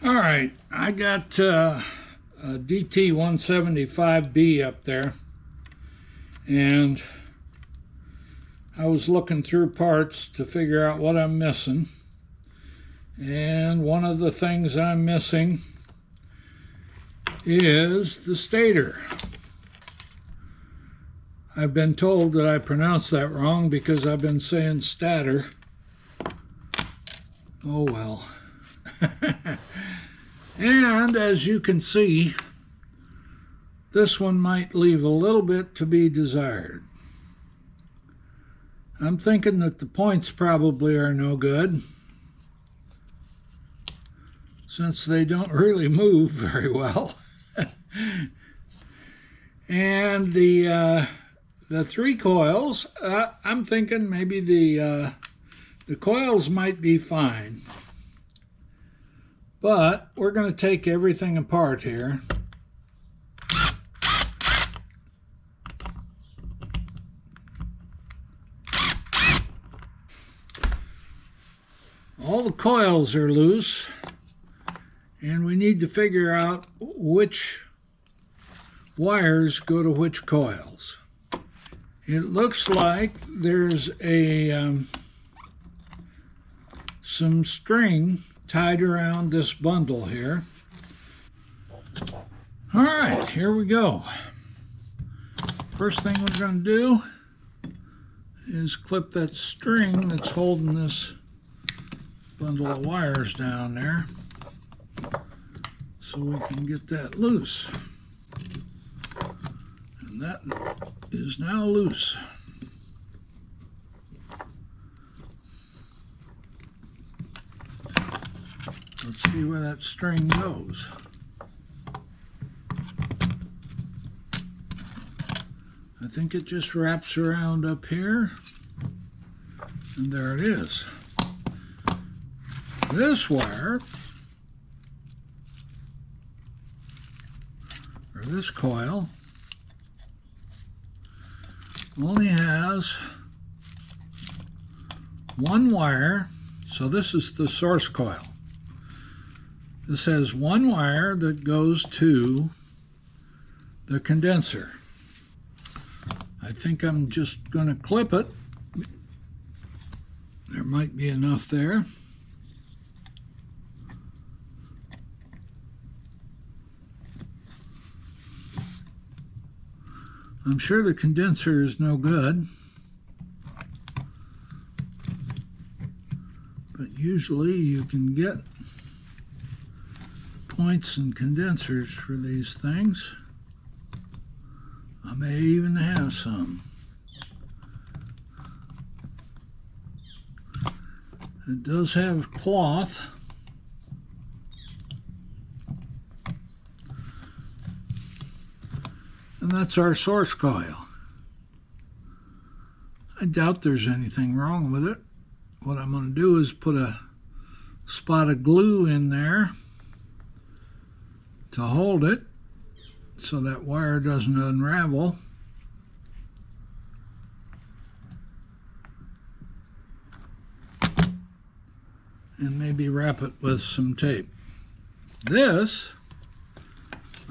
All right, I got a DT175B up there, and I was looking through parts to figure out what I'm missing. And one of the things I'm missing is the stator. I've been told that I pronounced that wrong because I've been saying Stator. Oh well. And as you can see, this one might leave a little bit to be desired. I'm thinking that the points probably are no good, since they don't really move very well. And the three coils, I'm thinking maybe the coils might be fine. But we're going to take everything apart here. All the coils are loose, and we need to figure out which wires go to which coils. It looks like there's some string tied around this bundle here. All right, here we go. First thing we're going to do is clip that string that's holding this bundle of wires down there so we can get that loose. And that is now loose. Let's see where that string goes. I think it just wraps around up here, and there it is. This wire, or this coil, only has one wire, so this is the source coil. This has one wire that goes to the condenser. I think I'm just going to clip it. There might be enough there. I'm sure the condenser is no good, but usually you can get points and condensers for these things. I may even have some. It does have cloth. And that's our source coil. I doubt there's anything wrong with it. What I'm going to do is put a spot of glue in there to hold it so that wire doesn't unravel. And maybe wrap it with some tape. This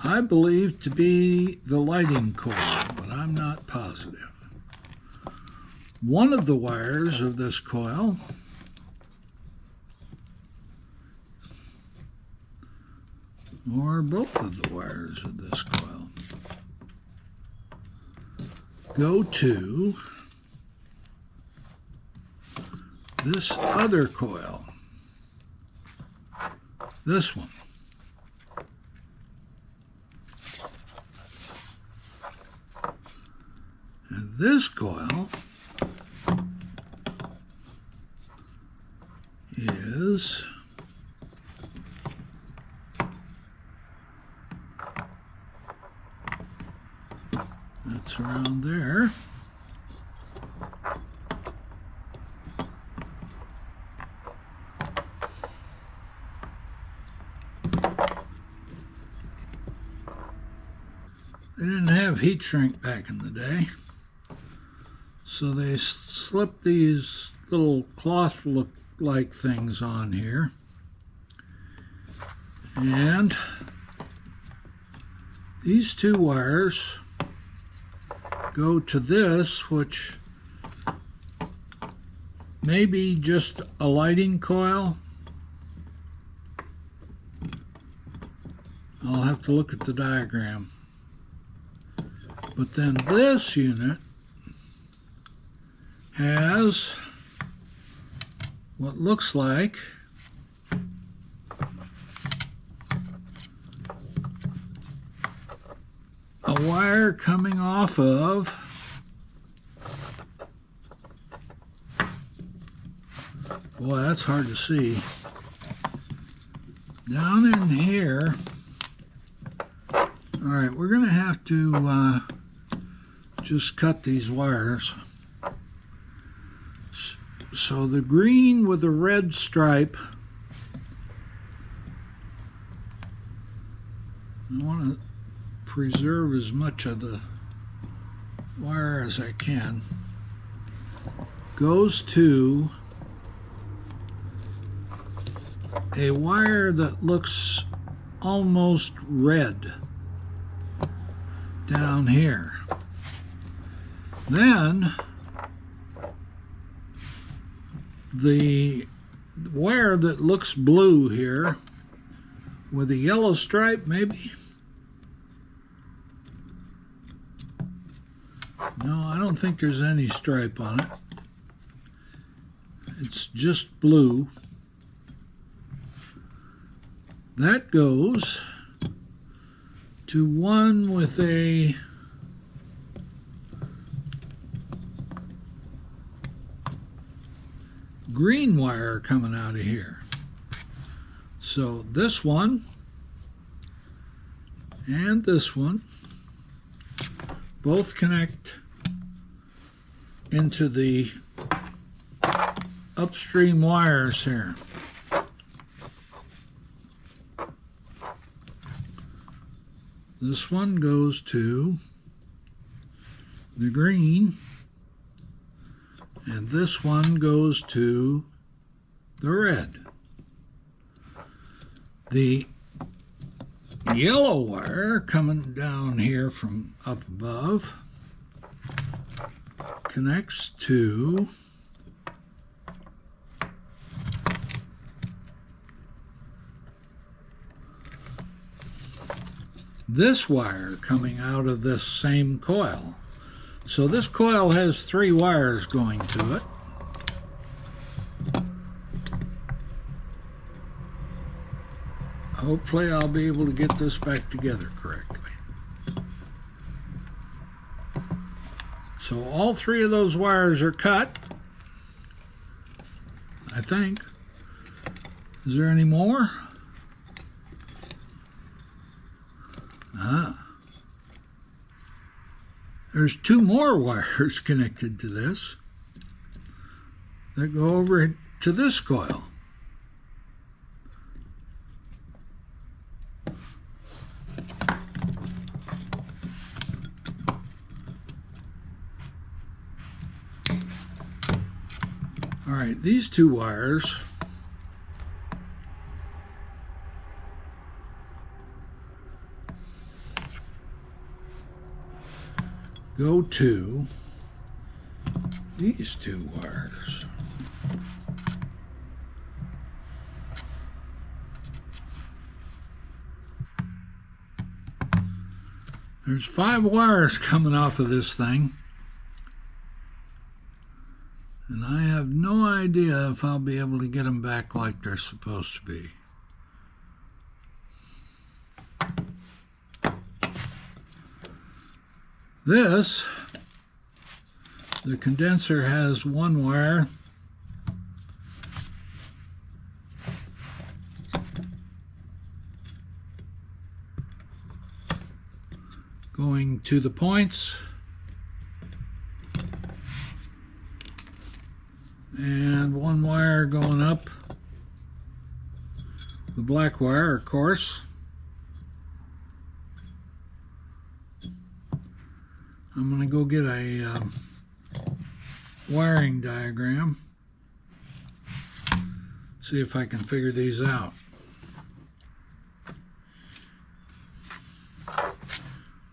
I believe to be the lighting coil, but I'm not positive. One of the wires of this coil or both of the wires of this coil go to this other coil, this one. And this coil is it's around there. They didn't have heat shrink back in the day, so they slipped these little cloth look-like things on here. And these two wires go to this, which may be just a lighting coil. I'll have to look at the diagram. But then this unit has what looks like a wire coming off of boy, that's hard to see. Down in here. All right, we're going to have to just cut these wires. So the green with the red stripe, I want to preserve as much of the wire as I can, goes to a wire that looks almost red down here. Then the wire that looks blue here with a yellow stripe, maybe? No, I don't think there's any stripe on it. It's just blue. That goes to one with a green wire coming out of here. So this one and this one both connect into the upstream wires here. This one goes to the green, and this one goes to the red. The yellow wire coming down here from up above connects to this wire coming out of this same coil. So this coil has 3 wires going to it. Hopefully I'll be able to get this back together correctly. So all 3 of those wires are cut, I think. Is there any more? There's 2 more wires connected to this that go over to this coil. All right, these 2 wires go to these 2 wires. There's 5 wires coming off of this thing, and I have no idea if I'll be able to get them back like they're supposed to be. This, the condenser has 1 wire going to the points and 1 wire going up the black wire, of course. I'm going to go get a wiring diagram, see if I can figure these out.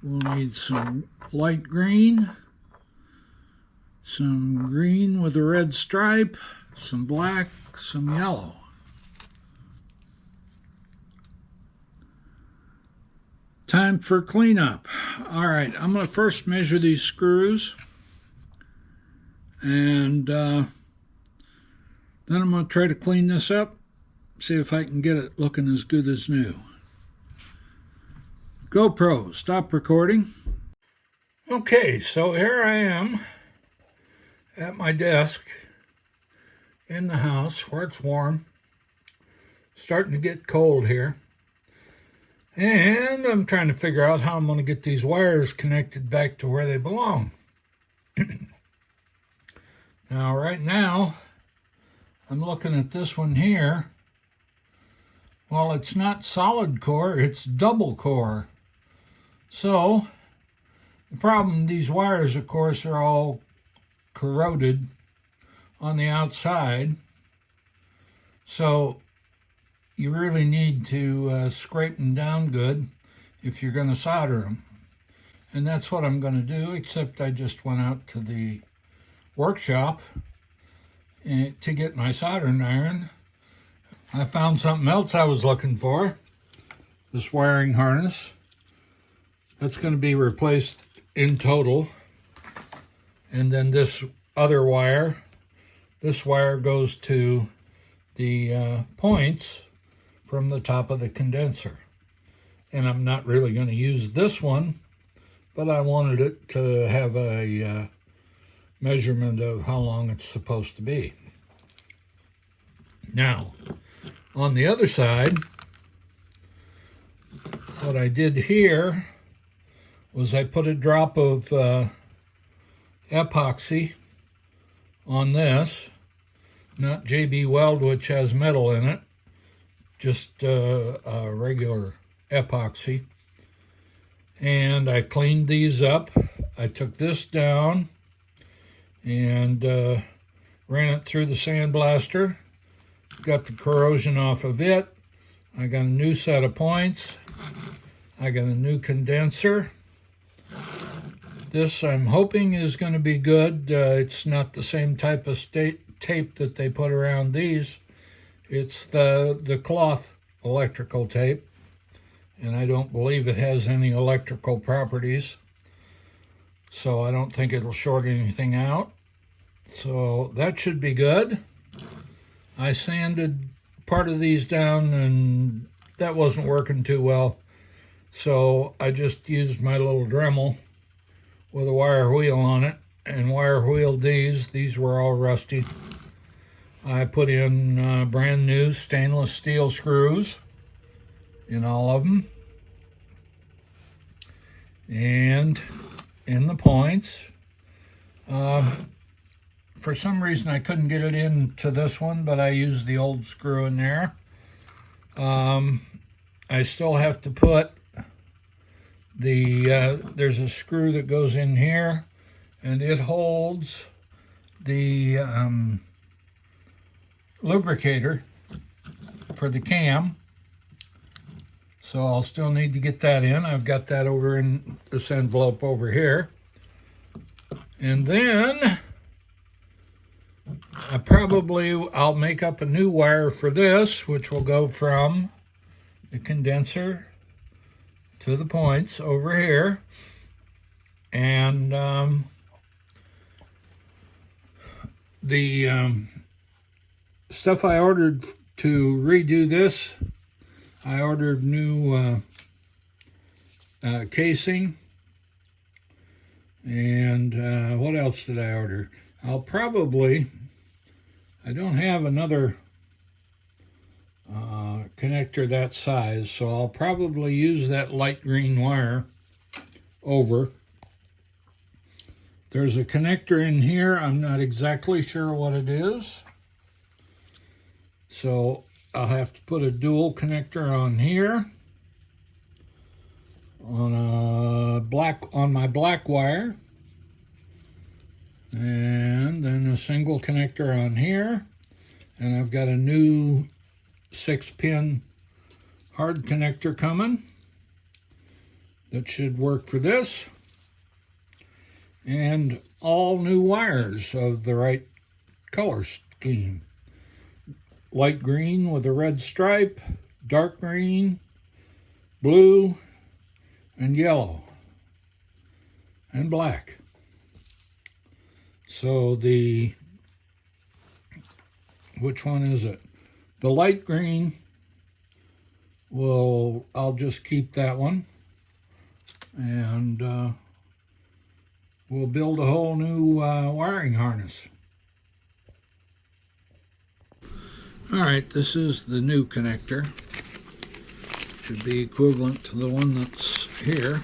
We'll need some light green, some green with a red stripe, some black, some yellow. Time for cleanup. All right, I'm going to first measure these screws, and then I'm going to try to clean this up, see if I can get it looking as good as new. GoPro, stop recording. Okay, so here I am at my desk in the house where it's warm. Starting to get cold here. And I'm trying to figure out how I'm going to get these wires connected back to where they belong. Now, right now, I'm looking at this one here. Well, it's not solid core, it's double core. So, the problem, these wires, of course, are all corroded on the outside. So, you really need to scrape them down good if you're going to solder them. And that's what I'm going to do, except I just went out to the workshop to get my soldering iron. I found something else I was looking for, this wiring harness. That's going to be replaced in total. And then this other wire, this wire goes to the points from the top of the condenser. And I'm not really going to use this one, but I wanted it to have a measurement of how long it's supposed to be. Now, on the other side, what I did here was I put a drop of epoxy on this, not JB Weld, which has metal in it, just a regular epoxy. And I cleaned these up. I took this down and ran it through the sandblaster. Got the corrosion off of it. I got a new set of points. I got a new condenser. This, I'm hoping, is going to be good. It's not the same type of tape that they put around these. It's the cloth electrical tape, and I don't believe it has any electrical properties, so I don't think it'll short anything out. So that should be good. I sanded part of these down, and that wasn't working too well, so I just used my little Dremel with a wire wheel on it and wire wheeled these. These were all rusty. I put in brand new stainless steel screws in all of them, and in the points. For some reason I couldn't get it into this one, but I used the old screw in there. I still have to put there's a screw that goes in here, and it holds the lubricator for the cam, so I'll still need to get that in. I've got that over in this envelope over here. And then I'll make up a new wire for this, which will go from the condenser to the points over here. And the stuff I ordered to redo this, I ordered new casing, and what else did I order? I don't have another connector that size, so I'll probably use that light green wire over. There's a connector in here. I'm not exactly sure what it is, so I'll have to put a dual connector on here on my black wire, and then a single connector on here, and I've got a new 6-pin hard connector coming. that should work for this. And all new wires of the right color scheme. Light green with a red stripe, dark green, blue, and yellow, and black. So which one is it? The light green, I'll just keep that one. And we'll build a whole new wiring harness. All right, this is the new connector. Should be equivalent to the one that's here.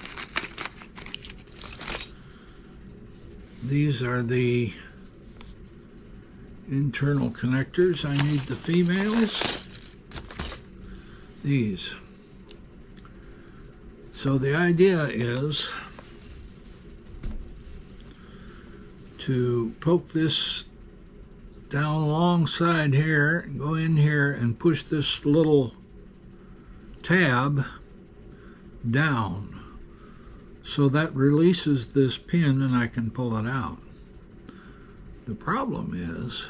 These are the internal connectors. I need the females. These. So the idea is to poke this down alongside here, go in here and push this little tab down. So that releases this pin and I can pull it out. The problem is,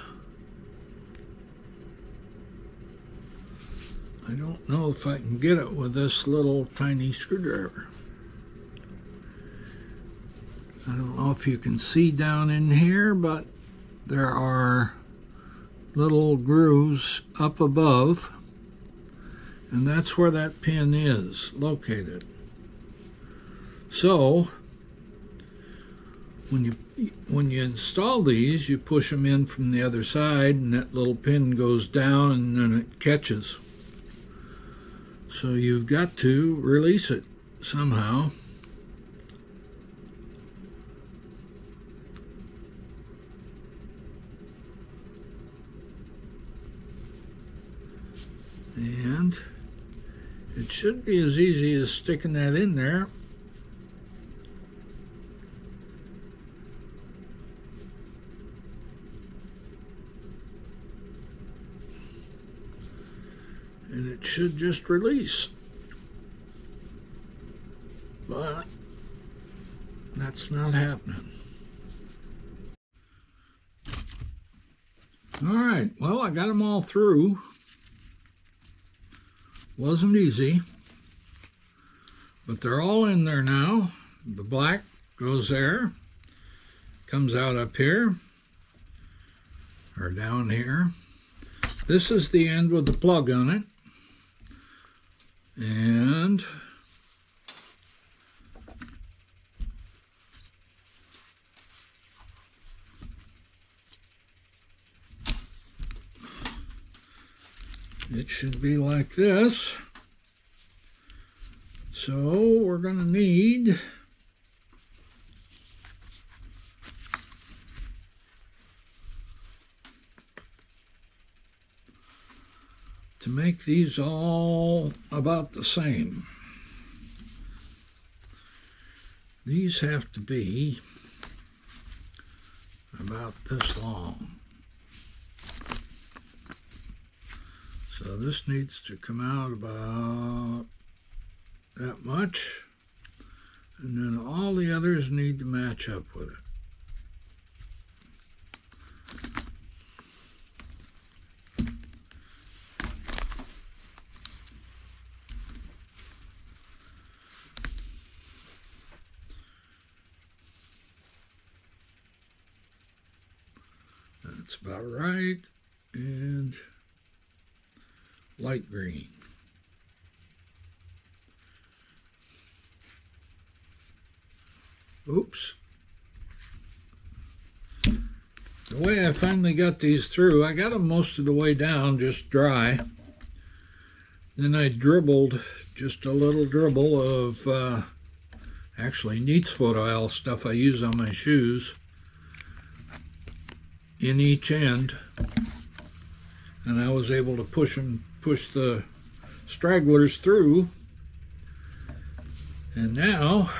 I don't know if I can get it with this little tiny screwdriver. I don't know if you can see down in here, but there are little grooves up above, and that's where that pin is located. So when you install these, you push them in from the other side, and that little pin goes down and then it catches. So you've got to release it somehow. And it should be as easy as sticking that in there. And it should just release. But that's not happening. All right, well, I got them all through. Wasn't easy, but they're all in there now. The black goes there, comes out up here, or down here. This is the end with the plug on it. And it should be like this. So we're going to need to make these all about the same. These have to be about this long. So this needs to come out about that much, and then all the others need to match up with it. That's about right, and light green. Oops. The way I finally got these through, I got them most of the way down, just dry. Then I dribbled just a little dribble of actually neat's foot oil, stuff I use on my shoes, in each end, and I was able to push the stragglers through. And now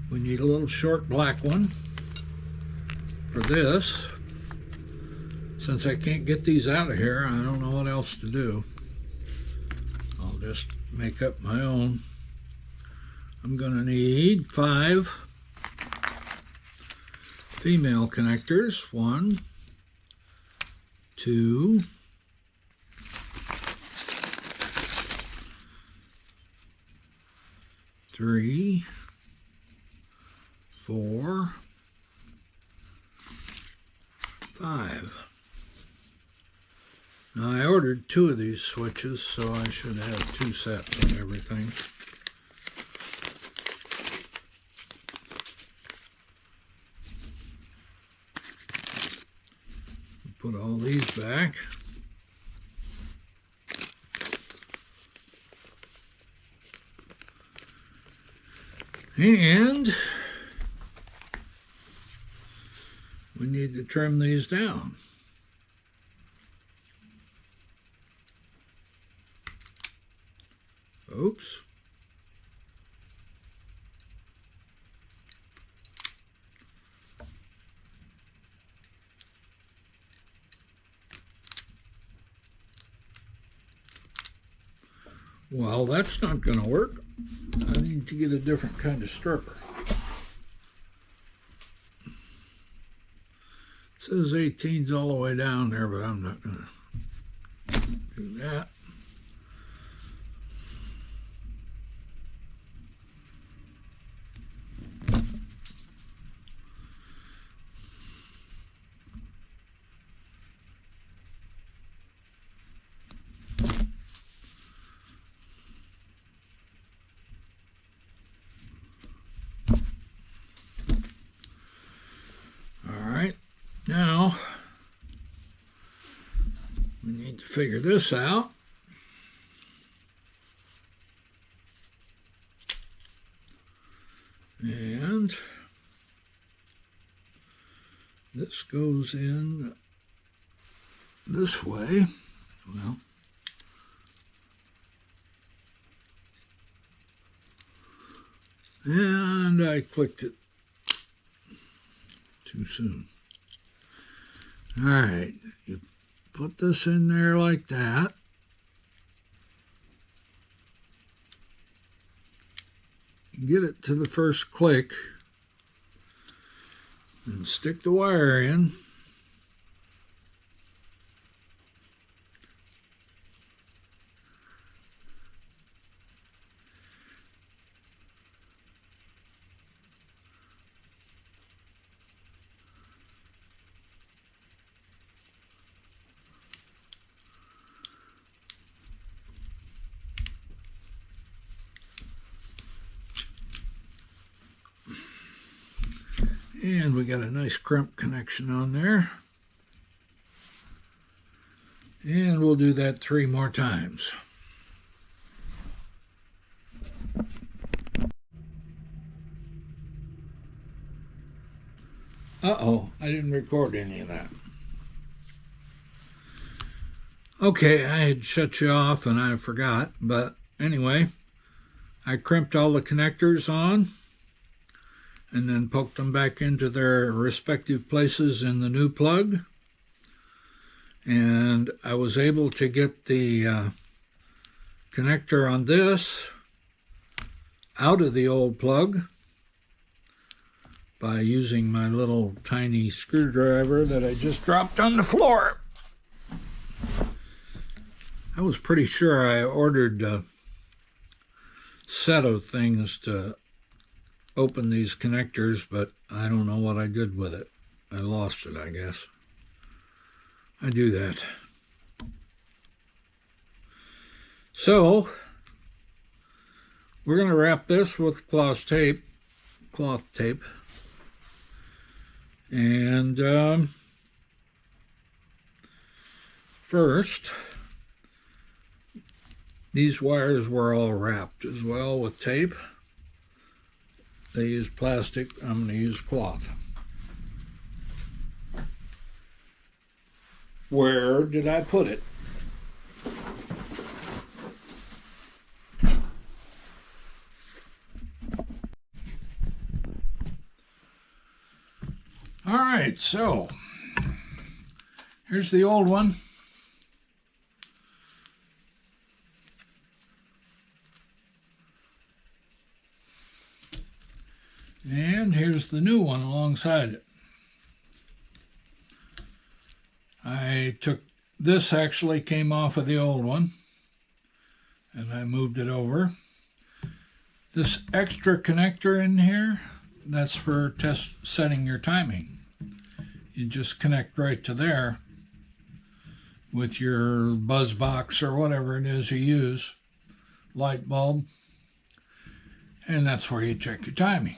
we need a little short black one for this. Since I can't get these out of here, I don't know what else to do. I'll just make up my own. I'm going to need 5 female connectors. 1, 2, 3, 4, 5. Now I ordered 2 of these switches, so I should have 2 sets of everything. Put all these back. And we need to trim these down. Oops. Well, that's not going to work. I need to get a different kind of stripper. It says 18's all the way down there, but I'm not going to do that. Now, we need to figure this out. And this goes in this way. Well, and I clicked it too soon. All right, you put this in there like that. Get it to the first click and stick the wire in. And we got a nice crimp connection on there. And we'll do that 3 more times. Uh-oh, I didn't record any of that. Okay, I had shut you off and I forgot, but anyway, I crimped all the connectors on and then poked them back into their respective places in the new plug. And I was able to get the connector on this out of the old plug by using my little tiny screwdriver that I just dropped on the floor. I was pretty sure I ordered a set of things to open these connectors, but I don't know what I did with it. I lost it, I guess. I do that. So, we're going to wrap this with cloth tape. And first, these wires were all wrapped as well with tape. They use plastic. I'm going to use cloth. Where did I put it? All right, so here's the old one. And here's the new one alongside it. This actually came off of the old one, and I moved it over. This extra connector in here, that's for setting your timing. You just connect right to there with your buzz box or whatever it is you use, light bulb, and that's where you check your timing.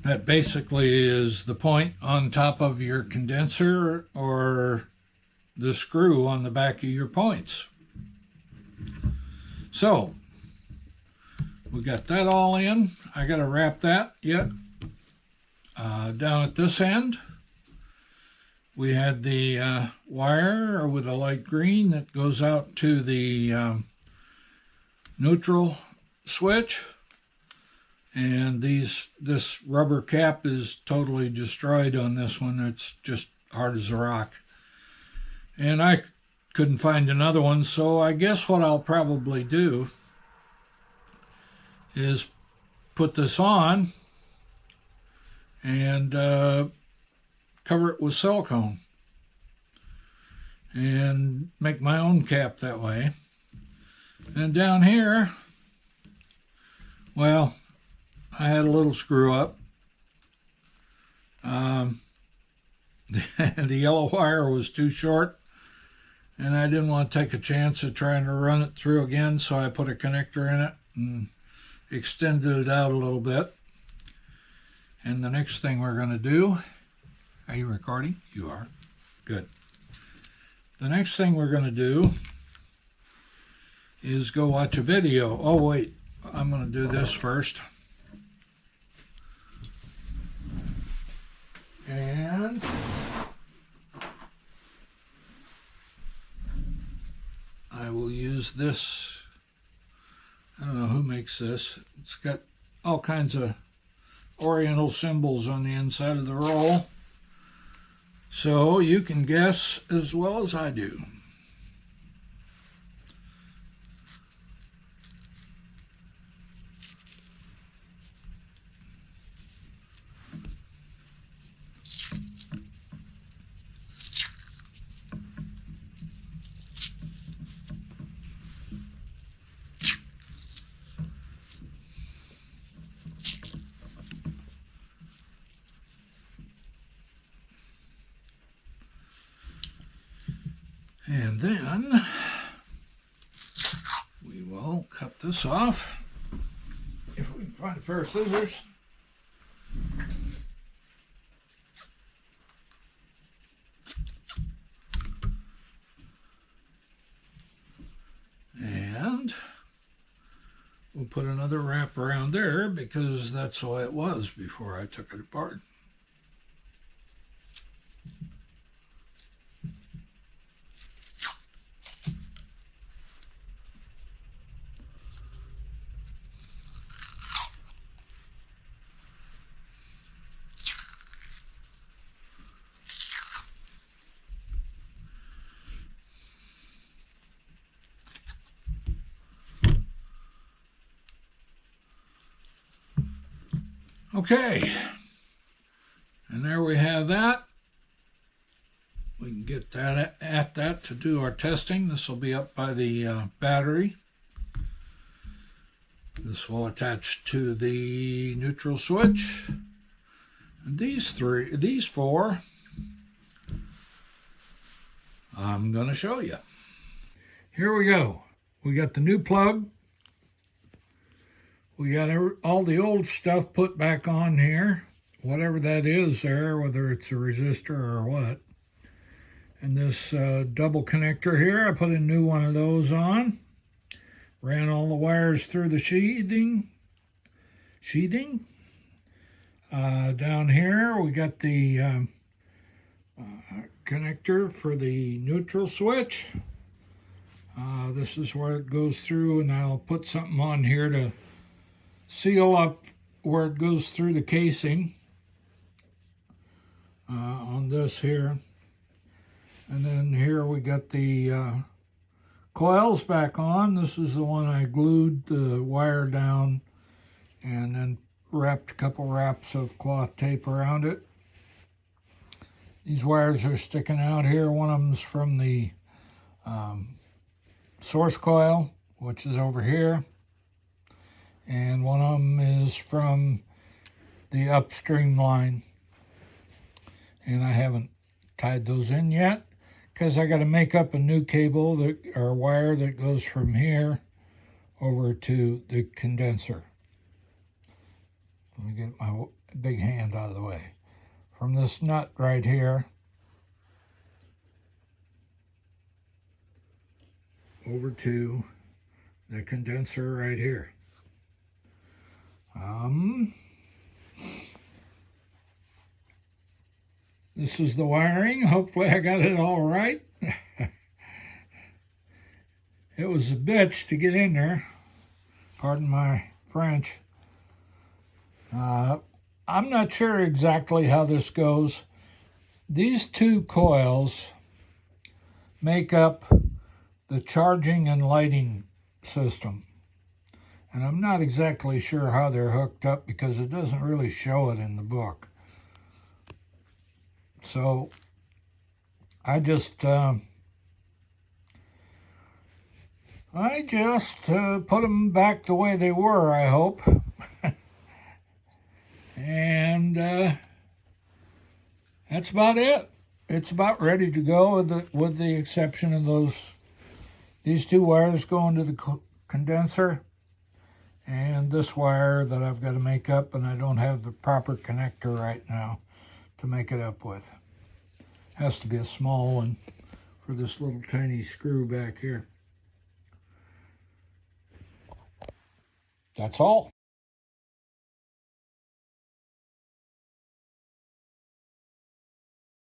That basically is the point on top of your condenser or the screw on the back of your points. So, we got that all in. I got to wrap that yet. Down at this end, we had the wire with a light green that goes out to the neutral switch. And this rubber cap is totally destroyed on this one. It's just hard as a rock. And I couldn't find another one, so I guess what I'll probably do is put this on and cover it with silicone and make my own cap that way. And down here, well, I had a little screw up. The yellow wire was too short, and I didn't want to take a chance of trying to run it through again, so I put a connector in it and extended it out a little bit. And the next thing we're going to do, are you recording? You are. Good. The next thing we're going to do is go watch a video. Oh, wait. I'm going to do this first. And I will use this. I don't know who makes this. It's got all kinds of oriental symbols on the inside of the roll. So you can guess as well as I do. And then we will cut this off, if we can find a pair of scissors. And we'll put another wrap around there because that's the way it was before I took it apart. Okay, and there we have that. We can get that at that to do our testing. This will be up by the battery. This will attach to the neutral switch. And these four, I'm going to show you. Here we go. We got the new plug. We got all the old stuff put back on here, whatever that is there, whether it's a resistor or what. And this double connector here, I put a new one of those on. Ran all the wires through the sheathing. Down here, we got the connector for the neutral switch. This is where it goes through, and I'll put something on here to seal up where it goes through the casing on this here. And then here we got the coils back on. This is the one I glued the wire down and then wrapped a couple wraps of cloth tape around it. These wires are sticking out here. One of them's from the source coil, which is over here, and one of them is from the upstream line, and I haven't tied those in yet because I got to make up a new cable or wire that goes from here over to the condenser. Let me get my big hand out of the way. From this nut right here over to the condenser right here. This is the wiring. Hopefully I got it all right. It was a bitch to get in there. Pardon my French. I'm not sure exactly how this goes. These two coils make up the charging and lighting system. And I'm not exactly sure how they're hooked up because it doesn't really show it in the book. So I just put them back the way they were, I hope. And that's about it. It's about ready to go with the exception of these two wires going to the condenser and this wire that I've got to make up, and I don't have the proper connector right now to make it up with. Has to be a small one for this little tiny screw back here. That's all.